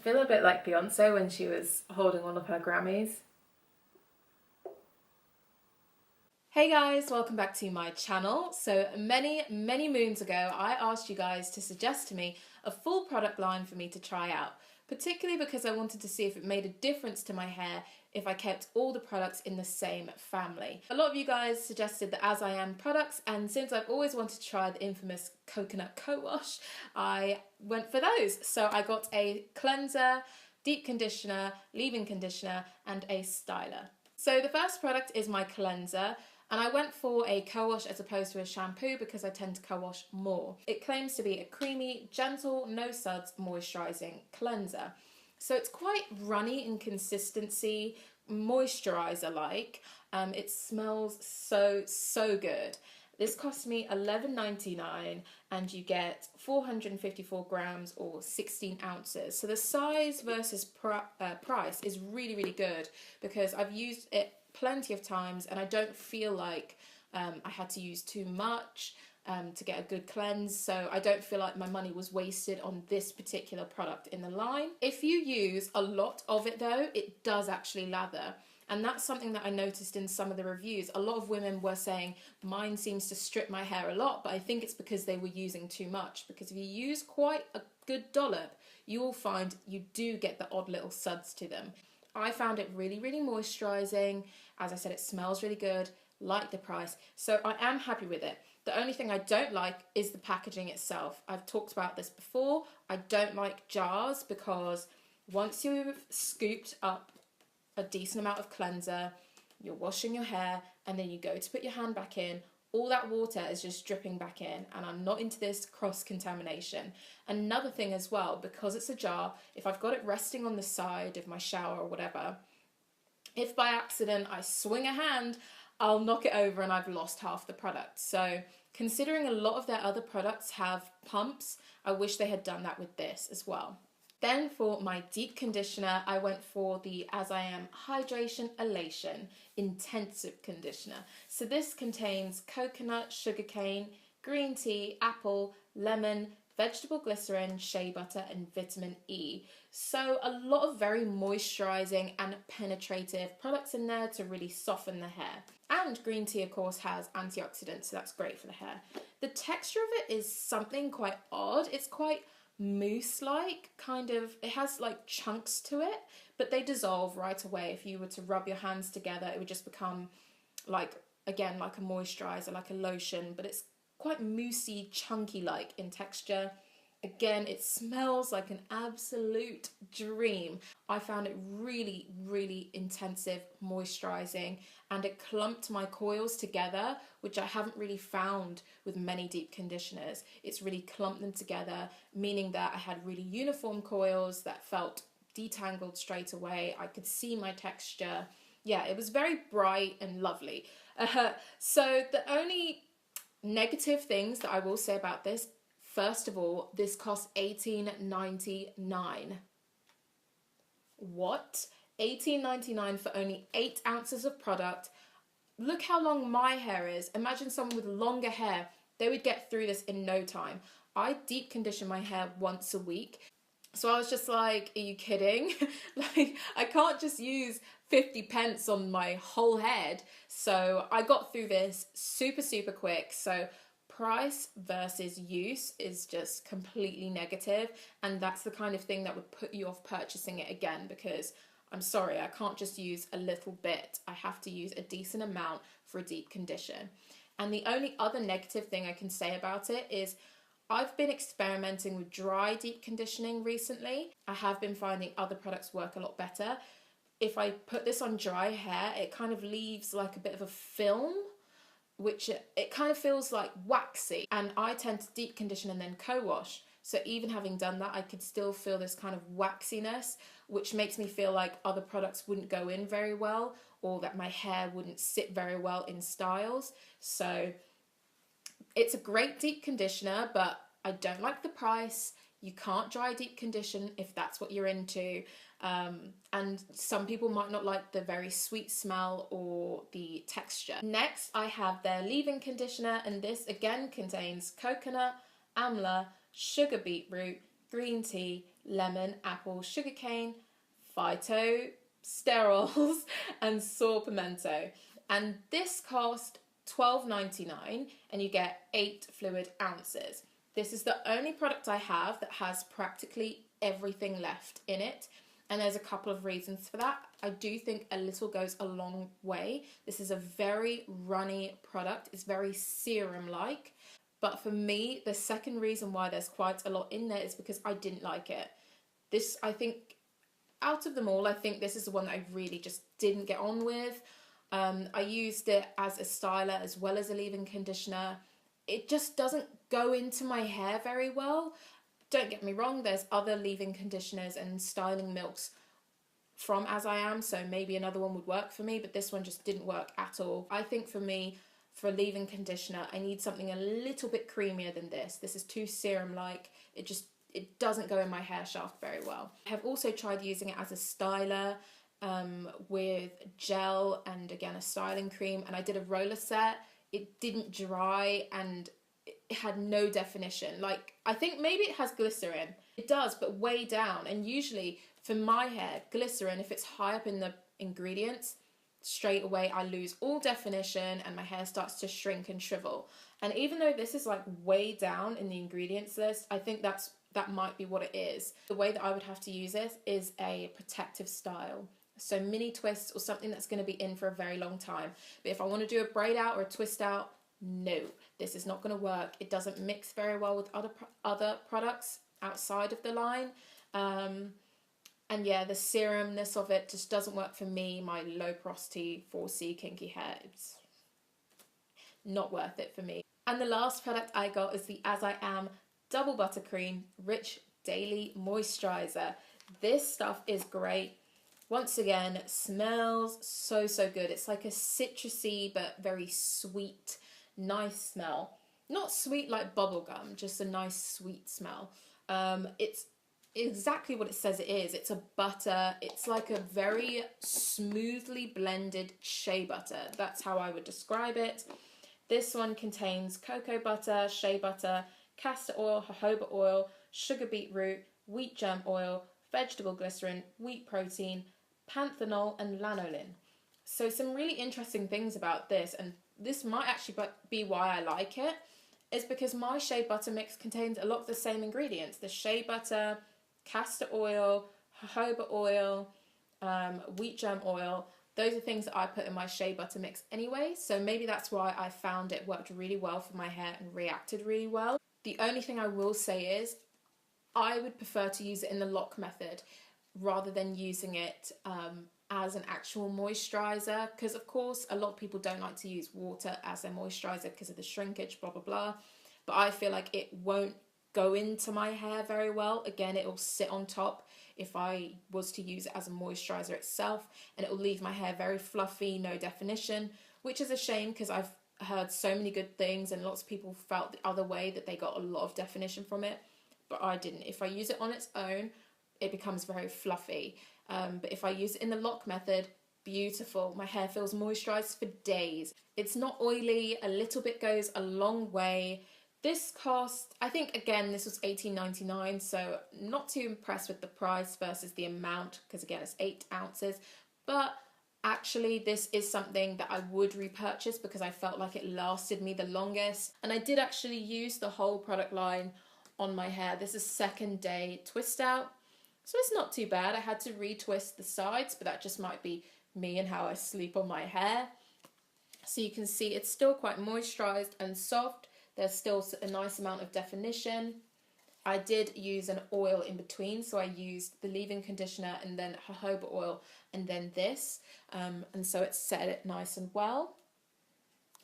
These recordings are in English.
I feel a bit like Beyonce when she was holding all of her Grammys. Hey guys, welcome back to my channel. So many moons ago, I asked you guys to suggest to me a full product line for me to try out, particularly because I wanted to see if it made a difference to my hair if I kept all the products in the same family. A lot of you guys suggested the As I Am products, and since I've always wanted to try the infamous coconut co-wash, I went for those. So I got a cleanser, deep conditioner, leave-in conditioner, and a styler. So the first product is my cleanser. And I went for a co-wash as opposed to a shampoo because I tend to co-wash more. It claims to be a creamy, gentle, no suds moisturising cleanser. So it's quite runny in consistency, moisturiser-like. It smells so good. This cost me $11.99 and you get 454 grams or 16 ounces. So the size versus price is really good because I've used it plenty of times and I don't feel like I had to use too much to get a good cleanse, so I don't feel like my money was wasted on this particular product in the line. If you use a lot of it though, it does actually lather, and that's something that I noticed in some of the reviews. A lot of women were saying mine seems to strip my hair a lot, but I think it's because they were using too much, because if you use quite a good dollop, you will find you do get the odd little suds to them. I found it really moisturising. As I said, it smells really good, like the price, so I am happy with it. The only thing I don't like is the packaging itself. I've talked about this before. I don't like jars because once you've scooped up a decent amount of cleanser, you're washing your hair, and then you go to put your hand back in, all that water is just dripping back in, and I'm not into this cross-contamination. Another thing as well, because it's a jar, if I've got it resting on the side of my shower or whatever, if by accident I swing a hand, I'll knock it over and I've lost half the product. So considering a lot of their other products have pumps, I wish they had done that with this as well. Then for my deep conditioner, I went for the As I Am Hydration Elation Intensive Conditioner. So this contains coconut, sugarcane, green tea, apple, lemon, vegetable glycerin, shea butter, and vitamin E. So a lot of very moisturising and penetrative products in there to really soften the hair. And green tea, of course, has antioxidants, so that's great for the hair. The texture of it is something quite odd. It's quite mousse-like, kind of. It has like chunks to it, but they dissolve right away. If you were to rub your hands together, it would just become like, again, like a moisturiser, like a lotion, but it's quite moussey, chunky-like in texture. Again, it smells like an absolute dream. I found it really intensive, moisturising, and it clumped my coils together, which I haven't really found with many deep conditioners. It's really clumped them together, meaning that I had really uniform coils that felt detangled straight away. I could see my texture. Yeah, it was very bright and lovely. So the only negative things that I will say about this, first of all, this cost $18.99. What? $18.99 for only 8 ounces of product. Look how long my hair is. Imagine someone with longer hair. They would get through this in no time. I deep condition my hair once a week. So I was just like, are you kidding? Like, I can't just use 50 pence on my whole head. So I got through this super quick. So price versus use is just completely negative, and that's the kind of thing that would put you off purchasing it again, because I'm sorry, I can't just use a little bit. I have to use a decent amount for a deep condition. And the only other negative thing I can say about it is I've been experimenting with dry deep conditioning recently. I have been finding other products work a lot better. If I put this on dry hair, it kind of leaves like a bit of a film, which it kind of feels like waxy, and I tend to deep condition and then co-wash. So even having done that, I could still feel this kind of waxiness, which makes me feel like other products wouldn't go in very well, or that my hair wouldn't sit very well in styles. So it's a great deep conditioner, but I don't like the price. You can't dry deep condition if that's what you're into. And some people might not like the very sweet smell or the texture. Next, I have their leave-in conditioner, and this again contains coconut, amla, sugar beetroot, green tea, lemon, apple, sugarcane, phytosterols, and saw pimento. And this cost $12.99 and you get 8 fluid ounces. This is the only product I have that has practically everything left in it. And there's a couple of reasons for that. I do think a little goes a long way. This is a very runny product. It's very serum-like. But for me, the second reason why there's quite a lot in there is because I didn't like it. This, I think, out of them all, I think this is the one that I really just didn't get on with. I used it as a styler as well as a leave-in conditioner. It just doesn't go into my hair very well. Don't get me wrong, there's other leave-in conditioners and styling milks from As I Am, so maybe another one would work for me, but this one just didn't work at all. I think for me, for a leave-in conditioner, I need something a little bit creamier than this. This is too serum-like. It doesn't go in my hair shaft very well. I have also tried using it as a styler with gel and again a styling cream, and I did a roller set. It didn't dry and it had no definition. Like, I think maybe it has glycerin. It does, but way down. And usually for my hair, glycerin, if it's high up in the ingredients, straight away I lose all definition and my hair starts to shrink and shrivel. And even though this is like way down in the ingredients list, I think that might be what it is. The way that I would have to use this is a protective style. So mini twists or something that's going to be in for a very long time. But if I want to do a braid out or a twist out, no, this is not going to work. It doesn't mix very well with other products outside of the line. And yeah, the serumness of it just doesn't work for me. My low porosity 4C kinky hair, it's not worth it for me. And the last product I got is the As I Am Double Buttercream Rich Daily Moisturizer. This stuff is great. Once again, smells so good. It's like a citrusy but very sweet, nice smell. Not sweet like bubblegum, just a nice sweet smell. It's exactly what it says it is. It's a butter. It's like a very smoothly blended shea butter. That's how I would describe it. This one contains cocoa butter, shea butter, castor oil, jojoba oil, sugar beetroot, wheat germ oil, vegetable glycerin, wheat protein, panthenol and lanolin. So some really interesting things about this, and this might actually be why I like it, is because my shea butter mix contains a lot of the same ingredients. The shea butter, castor oil, jojoba oil, wheat germ oil. Those are things that I put in my shea butter mix anyway, so maybe that's why I found it worked really well for my hair and reacted really well. The only thing I will say is I would prefer to use it in the lock method rather than using it as an actual moisturizer, because of course a lot of people don't like to use water as their moisturizer because of the shrinkage, blah blah blah, but I feel like it won't go into my hair very well. Again, it will sit on top if I was to use it as a moisturizer itself, and it will leave my hair very fluffy, no definition, which is a shame because I've heard so many good things and lots of people felt the other way, that they got a lot of definition from it, but I didn't. If I use it on its own, it becomes very fluffy. But if I use it in the lock method, beautiful. My hair feels moisturized for days. It's not oily. A little bit goes a long way. This cost, I think, again, this was $18.99, so not too impressed with the price versus the amount, because again, it's 8 ounces. But actually, this is something that I would repurchase because I felt like it lasted me the longest. And I did actually use the whole product line on my hair. This is second day twist out. So it's not too bad. I had to retwist the sides, but that just might be me and how I sleep on my hair. So you can see it's still quite moisturized and soft. There's still a nice amount of definition. I did use an oil in between, so I used the leave-in conditioner and then jojoba oil and then this. And so it set it nice and well.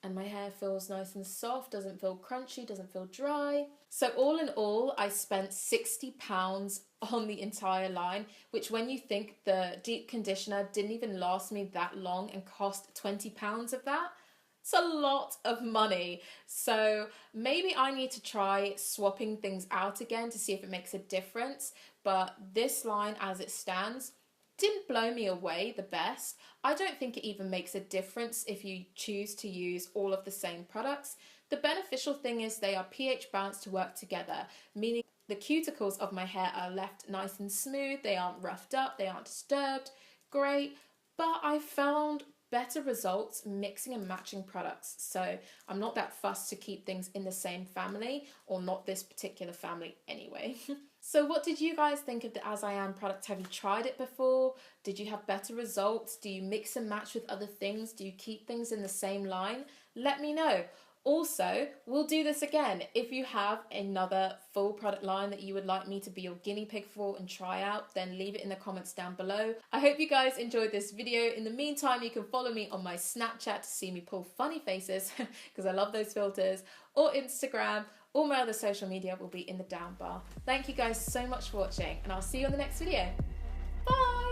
And my hair feels nice and soft, doesn't feel crunchy, doesn't feel dry. So all in all, I spent £60 on the entire line, which when you think the deep conditioner didn't even last me that long and cost £20 of that, it's a lot of money. So maybe I need to try swapping things out again to see if it makes a difference. But this line as it stands didn't blow me away the best. I don't think it even makes a difference if you choose to use all of the same products. The beneficial thing is they are pH balanced to work together, meaning the cuticles of my hair are left nice and smooth. They aren't roughed up, they aren't disturbed. Great. But I found better results mixing and matching products. So I'm not that fussed to keep things in the same family, or not this particular family anyway. So what did you guys think of the As I Am product? Have you tried it before? Did you have better results? Do you mix and match with other things? Do you keep things in the same line? Let me know. Also, we'll do this again. If you have another full product line that you would like me to be your guinea pig for and try out, then leave it in the comments down below. I hope you guys enjoyed this video. In the meantime, you can follow me on my Snapchat to see me pull funny faces, because I love those filters, or Instagram. All my other social media will be in the down bar. Thank you guys so much for watching, and I'll see you on the next video. Bye!